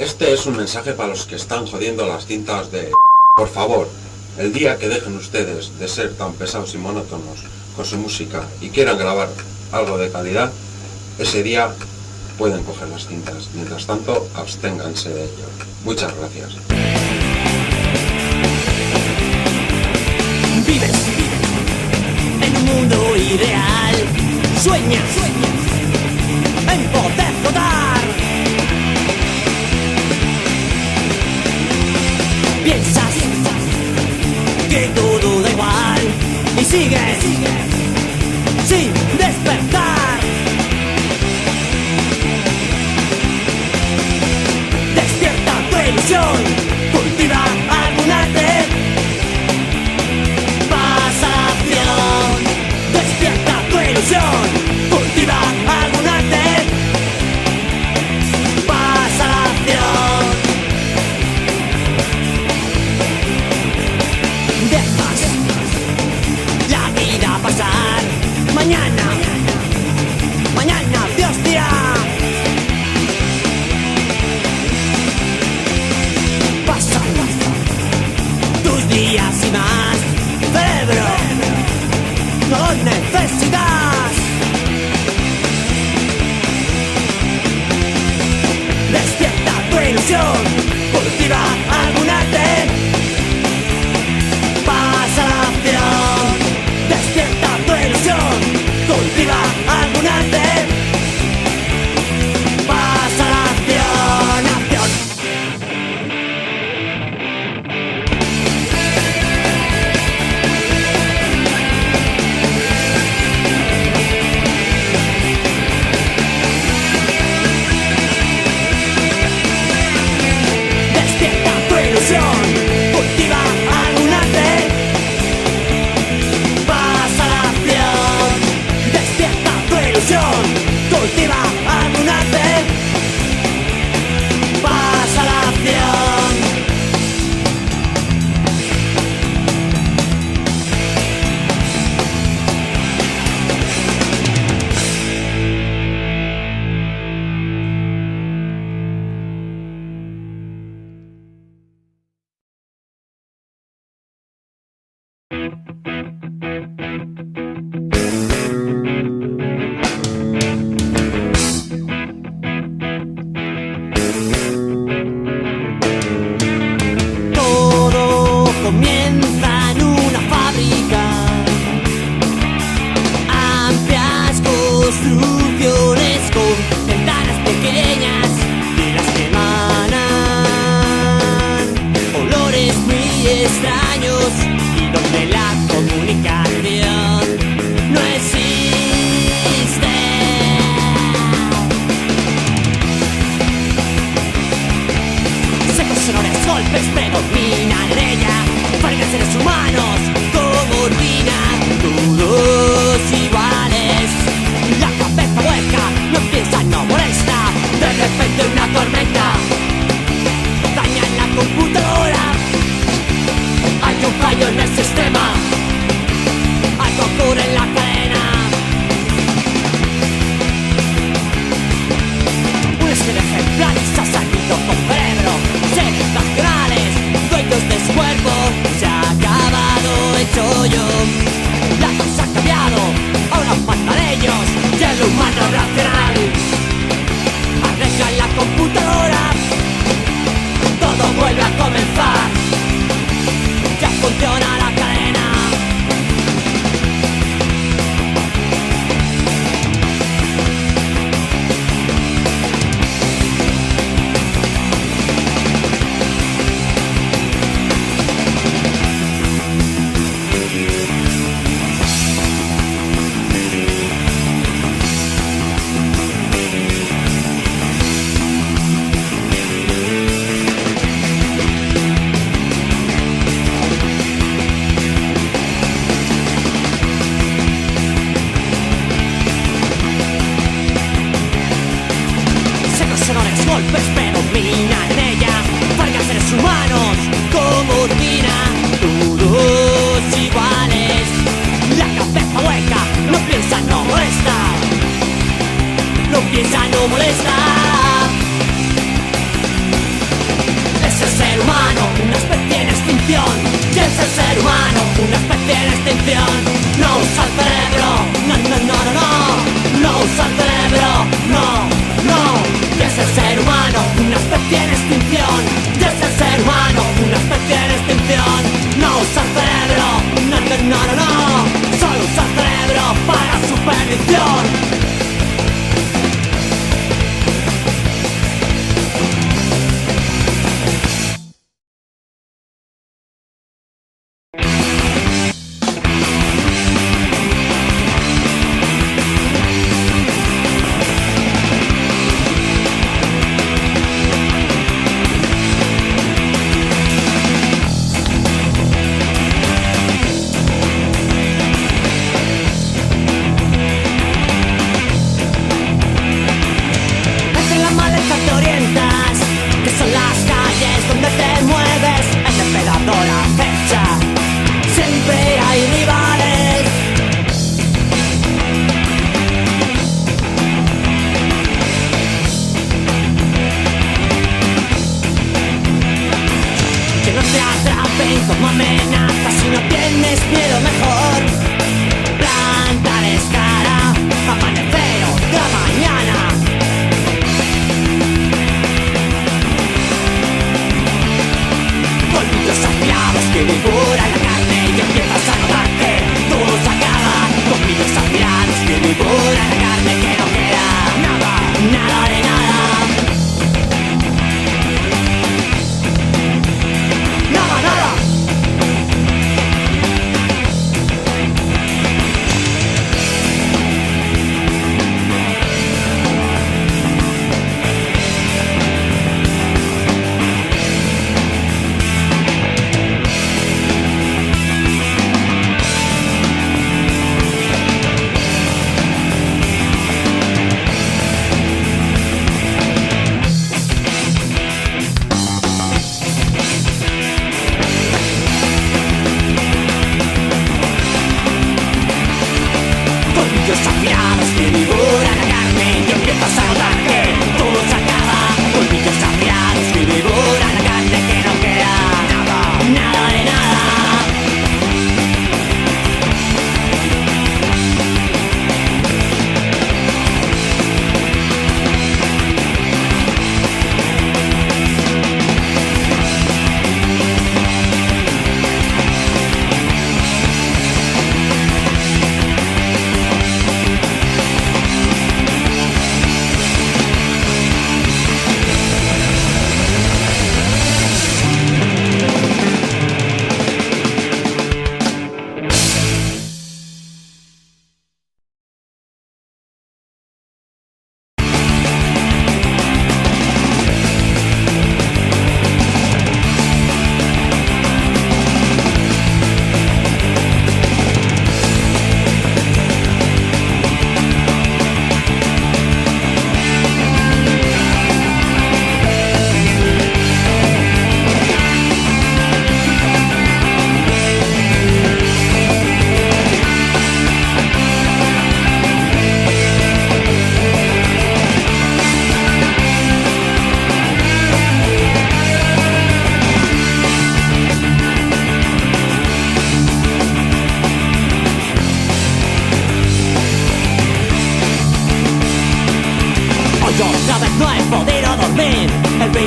Este es un mensaje para los que están jodiendo las cintas de... Por favor, el día que dejen ustedes de ser tan pesados y monótonos con su música y quieran grabar algo de calidad, ese día pueden coger las cintas. Mientras tanto, absténganse de ello. Muchas gracias. Vives en un mundo ideal. Sueñas en poder flotar. Piensas que todo da igual y sigues sin despertar. Despierta tu ilusión, cultiva algún arte. Pasa la acción. Despierta tu ilusión, cultiva algún arte. Pasa la acción. Dejas la vida pasar. Mañana Dios dirá. Pasan tus días y más. Cerebro, no necesitas. Despierta tu ilusión, cultiva algún arte. Pasa la acción. Despierta tu ilusión, cultiva algún arte. Pasa la acción, acción. Despierta tu ilusión, cultiva algún arte. Pasa la acción. Despierta tu ilusión, cultiva algún arte. Pasa la acción. Todo comienza en una fábrica. Amplias construcciones con ventanas pequeñas de las que emanan olores muy extraños y donde la comunicación no existe. Secos sonores, golpes predominan en ella. Fábricas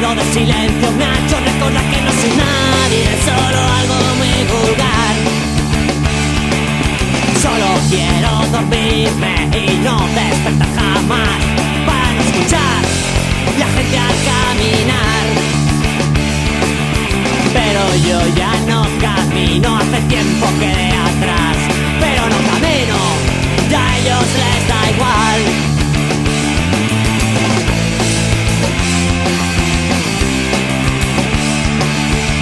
ruido de silencio me ha hecho recordar que no soy nadie, solo algo muy vulgar. Solo quiero dormirme y no despertar jamás, para no escuchar la gente al caminar. Pero yo ya no camino, hace tiempo quedé atrás. Pero no camino, ya a ellos les da igual.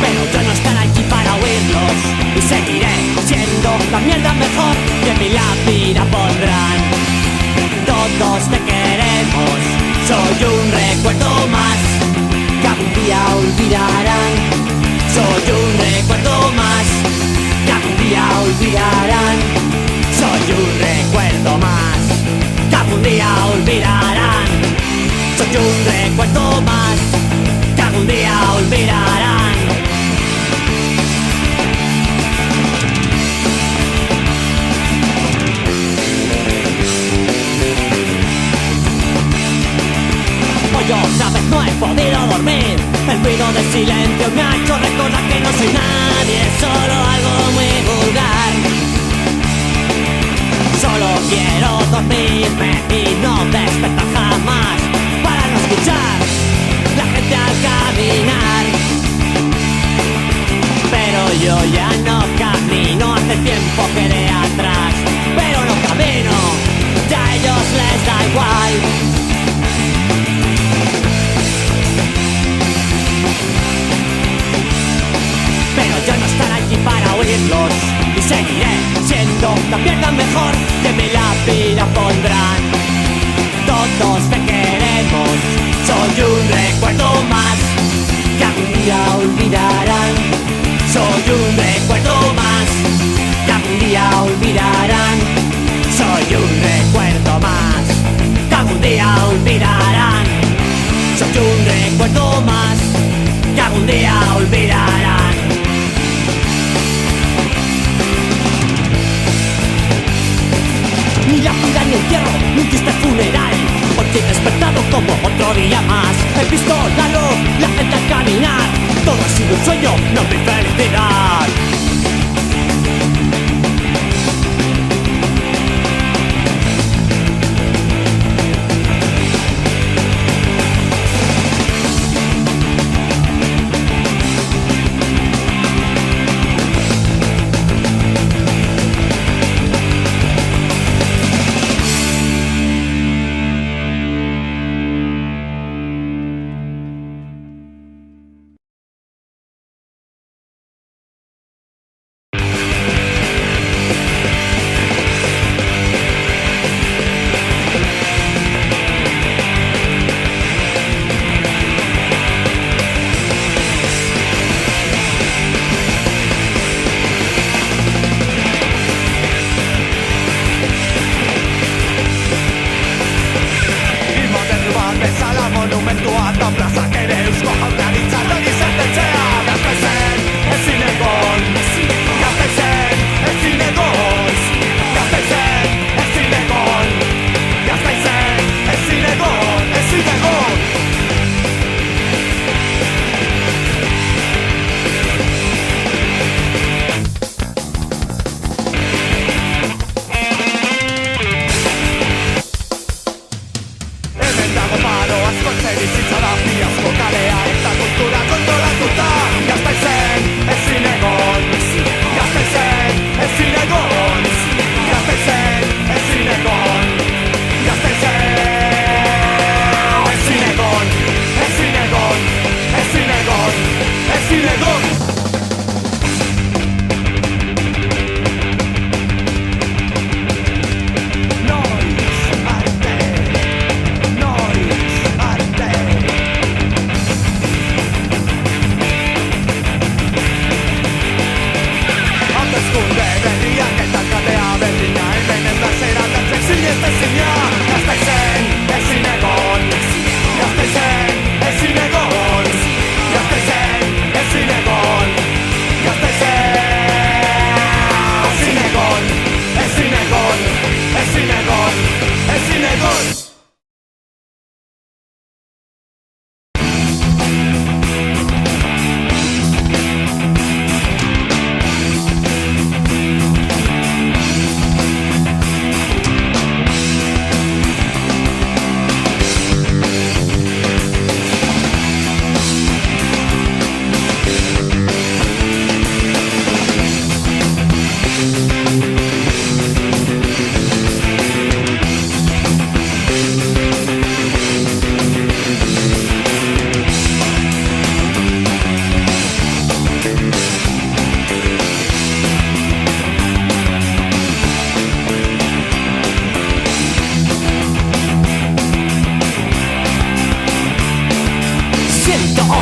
Pero yo no estaré aquí para oírlos y seguiré siendo la mierda mejor que en mi lápida pondrán. Todos te queremos, soy un recuerdo más que algún día olvidarán. Soy un recuerdo más que algún día olvidarán. Soy un recuerdo más que algún día olvidarán. Soy un recuerdo más que algún día olvidarán. Hoy otra vez no he podido dormir. El ruido del silencio me ha hecho recordar que no soy nadie, solo algo muy vulgar. Solo quiero dormirme y no despertar jamás, para no escuchar la gente al caminar. Pero yo ya no camino, hace tiempo quedé atrás. Pero no camino, ya a ellos les da igual. Pero yo no estaré aquí para oírlos y seguiré siendo la mierda mejor que mi lápida pondrán. Todos te queremos, soy un recuerdo más que algún día olvidarán. Soy un recuerdo más que algún día olvidarán. Soy un recuerdo más que algún día olvidarán. Soy un recuerdo más que algún día olvidarán. Ni la vida ni entierro, ni un triste funeral, porque he despertado como otro día más. He visto la luz, la gente al caminar. Todo ha sido un sueño, no mi felicidad.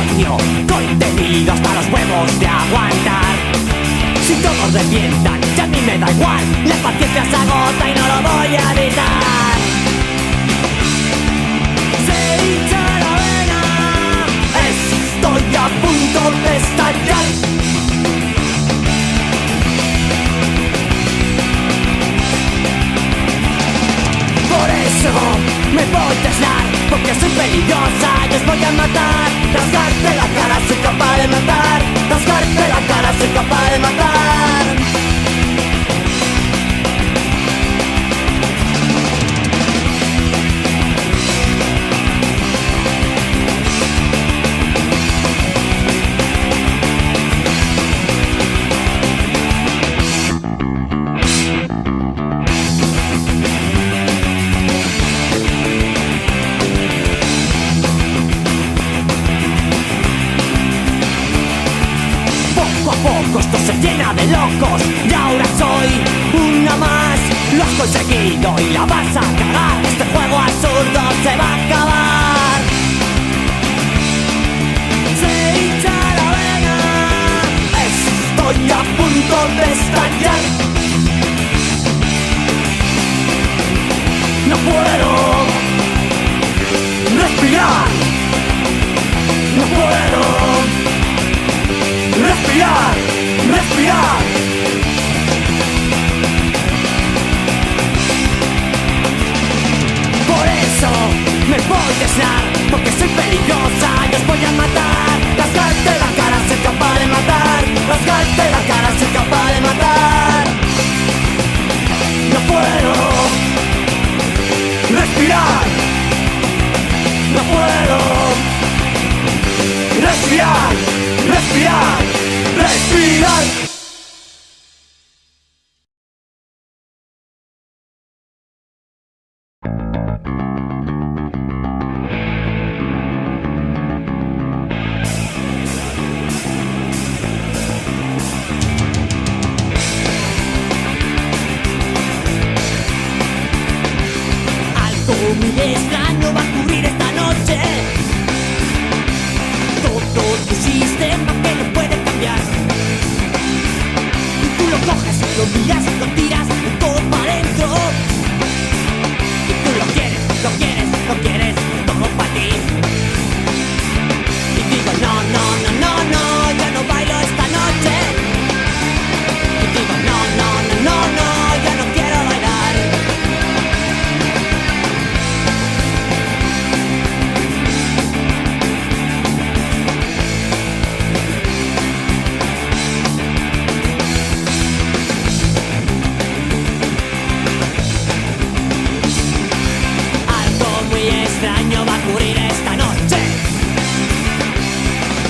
odio, contenido hasta los huevos de aguantar. Si todos revientan, ya a mí me da igual, la paciencia se agota y no lo voy a evitar. Se hincha la vena, estoy a punto de estallar. Por eso me voy a aislar, porque soy peligrosa y os voy a matar. Rasgarte la cara, soy capaz de matar. Rasgarte la cara, soy capaz de matar. Esto se llena de locos y ahora soy una más. Lo has conseguido y la vas a cagar. Este juego absurdo se va a acabar. Se hincha la vena, estoy a punto de estallar. No puedo respirar. No puedo respirar, respirar. Por eso me voy a aislar, porque soy peligrosa y os voy a matar. Rasgarte la cara, soy capaz de matar. Rasgarte la cara, soy capaz de matar. No puedo respirar. No puedo respirar, respirar, respirar. Algo muy extraño va a ocurrir esta noche. Todo tu sistema que no puede cambiar. Y tú lo coges y lo miras y lo tiras todo para adentro. Y tú lo quieres, lo quieres, lo quieres, todo para ti. Y digo no, no, no, no, no, yo no bailo esta noche. Y digo no, no, no, no, no, yo no quiero bailar. Algo muy extraño va a ocurrir esta noche.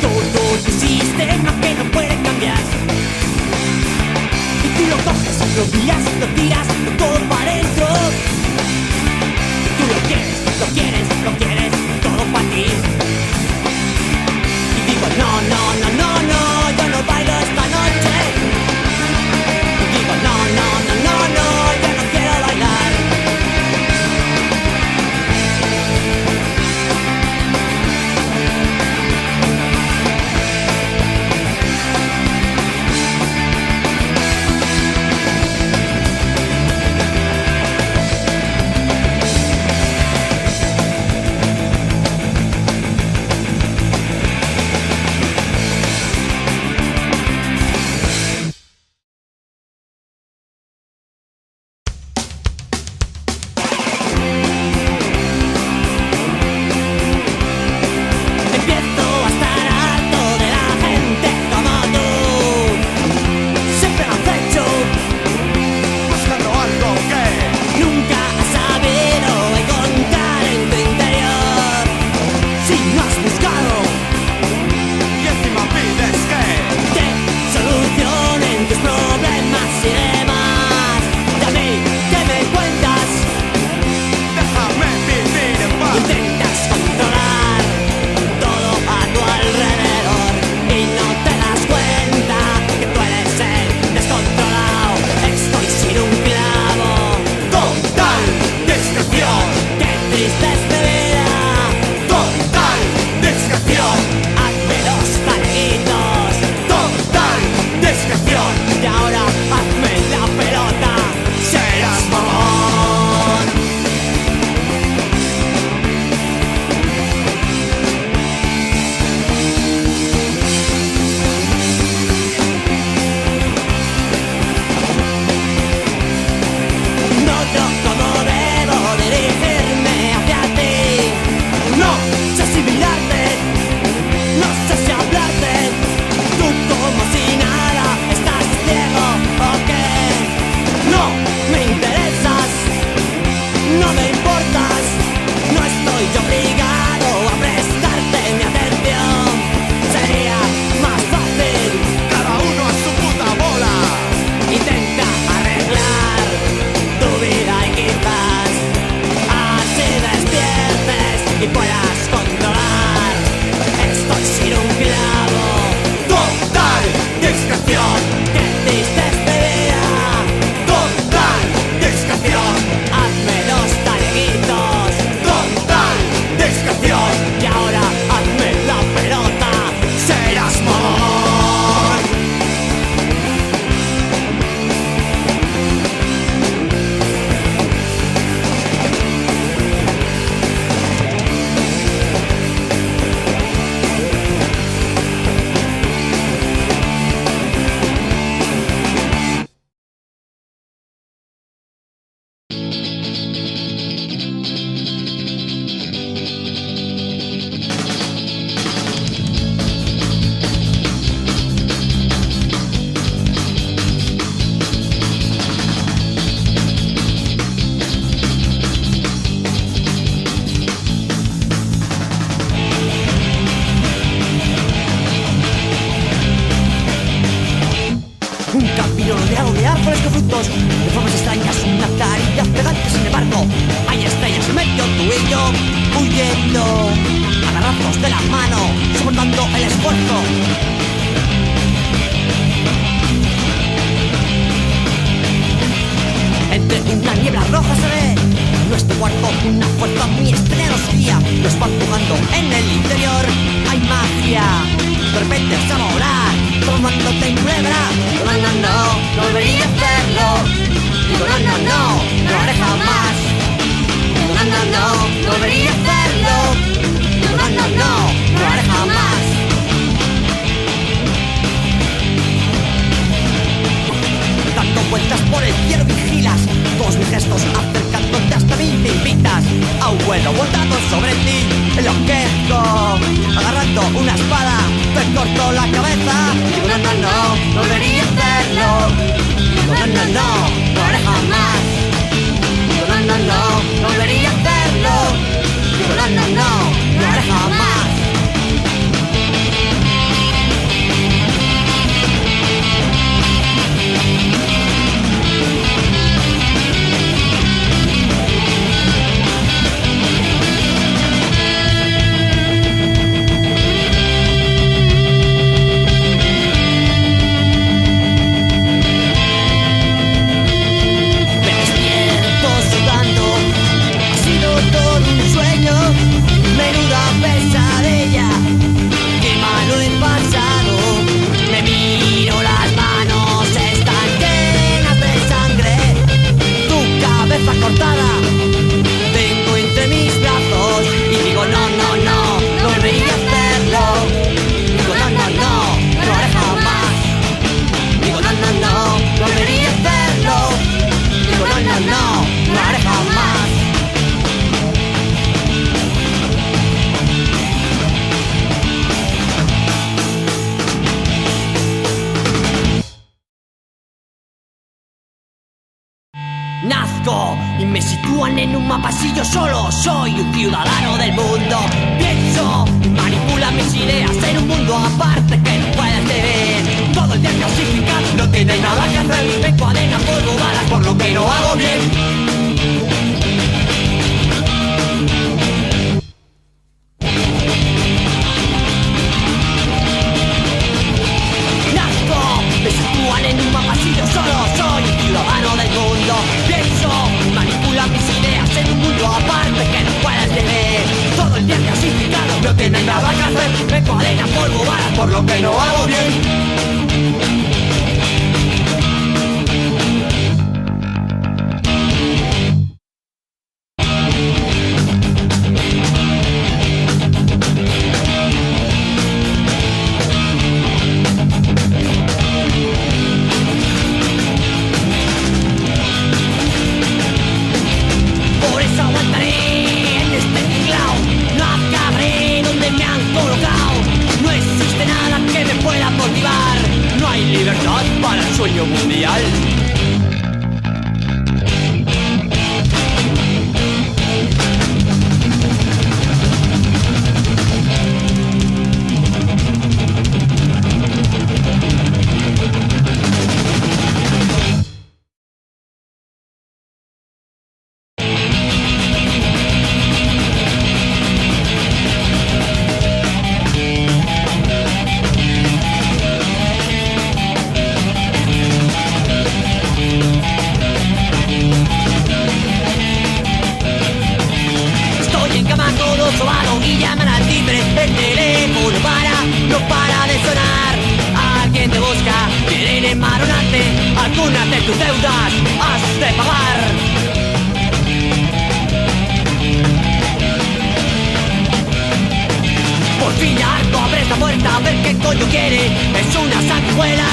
Todo tu sistema que no puede cambiar. Y tú lo coges, lo miras, lo tiras todo para adentro. Y tú lo quieres, lo quieres, lo quieres, todo para ti. Y digo no, no, no, no, no, yo no bailo esta noche. Y digo no, no, no, no, no, yo no quiero bailar. árboles con frutos de formas extrañas, una carilla pegante. Sin embargo, hay estrellas en medio, tú y yo, huyendo, agarrados de la mano, soportando el esfuerzo. Entre una niebla roja se ve nuestro cuarto, una fuerza muy extraña nos guía, nos va empujando en el interior. Hay magia, de repente se va a volar, tomándote en culebra. No, no, no, no debería hacerlo. Digo, no, no, no, no lo haré jamás. Digo, no, no, no, no debería hacerlo. Digo, no, no, no, no lo haré jamás. Dando vueltas por el cielo vigilas todos mis gestos, acercándote hasta mí me invitas a un vuelo voltado sobre ti. Enloquezco, agarrando una espada, te corto la cabeza. Digo, no, no, no, no debería hacerlo. Digo, no, no, no, no lo haré jamás. Digo, no, no, no, no debería hacerlo. Digo, no, no, no, no lo haré jamás. Nazco y me sitúan en un pasillo solo. Soy un ciudadano del mundo. Pienso y manipula mis ideas en un mundo aparte que no puedes ver. Todo el día clasificado, no tiene nada que hacer. Me encuadena polvo balas por lo que no hago bien. En un pasillo solo, soy un ciudadano del mundo. Pienso y manipula mis ideas en un mundo aparte que no puedes ver. Todo el día clasificado, no tiene nada que hacer. Me encuadena polvo balas por lo que no hago bien. Mundial. Y llaman al timbre, el teléfono no para de sonar. Alguien te busca, quieren enmaronarte. Algunas de tus deudas has de pagar. Por fin ya harto, abre esta puerta a ver qué coño quiere. Es una sanguijuela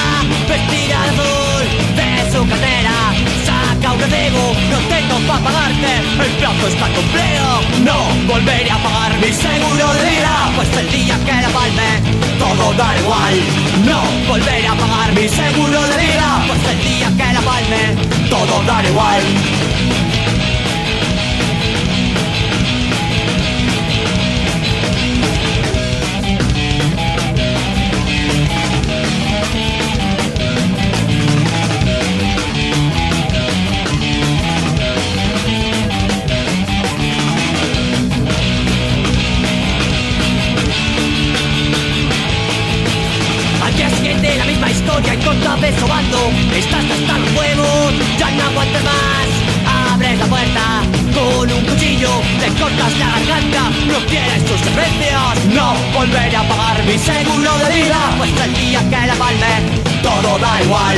vestida de azul. De su cartera saca un recibo. No tengo para pagarte, el plazo está completo. No volveré a pagar mi seguro de vida, pues el día que la palme todo da igual. No volveré a pagar mi seguro de vida, pues el día que la palme todo da igual. Estoy ahí corta de sobando, estás hasta los huevos, ya no aguantes más. Abres la puerta con un cuchillo, te cortas la garganta, no quieres tus servicios. No volveré a pagar mi seguro de vida, pues el día que la palme todo da igual.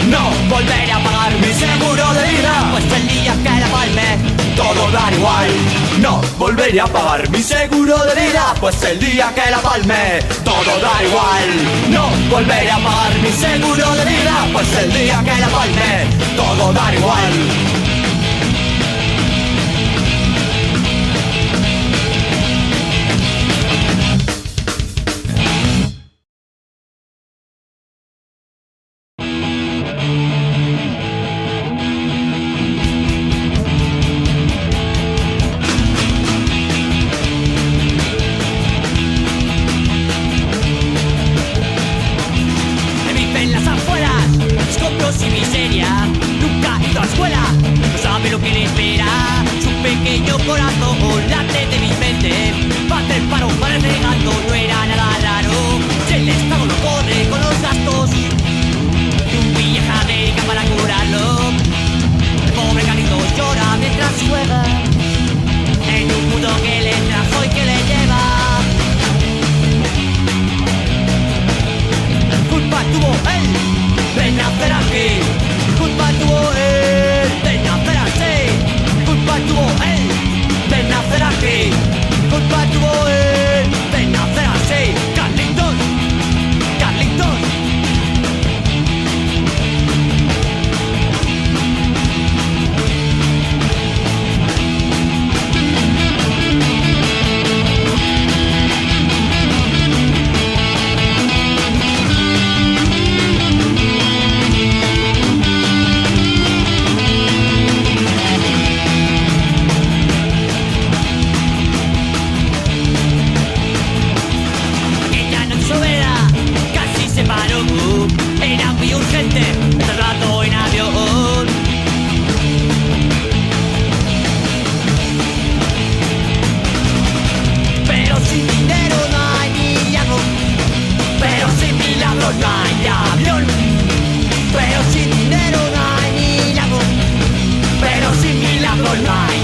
No volveré a pagar mi seguro de vida, pues el día que la palme todo da igual. No volveré a pagar mi seguro de vida, pues el día que la palme todo da igual. No volveré a pagar mi seguro de vida, pues el día que la palme todo da igual. Y miseria, nunca ha ido a escuela, no sabe lo que le espera. Su pequeño corazón late de mi mente, va a hacer paro, parece gato, no era nada raro. Si el Estado no corre con los gastos y un viaje a América para curarlo, el pobre Carlito llora mientras juega en un mundo que le trajo y que le lleva. Culpa tuvo él de nacer aquí, culpa tuvo él de nacer así, culpa tuvo él de nacer aquí, culpa tuvo él de nacer así. Carlitos, Carlitos. Era muy urgente, me traslado en avión. Pero sin dinero no hay milagro, pero sin milagro no hay avión. Pero sin dinero no hay milagro, pero sin milagro no hay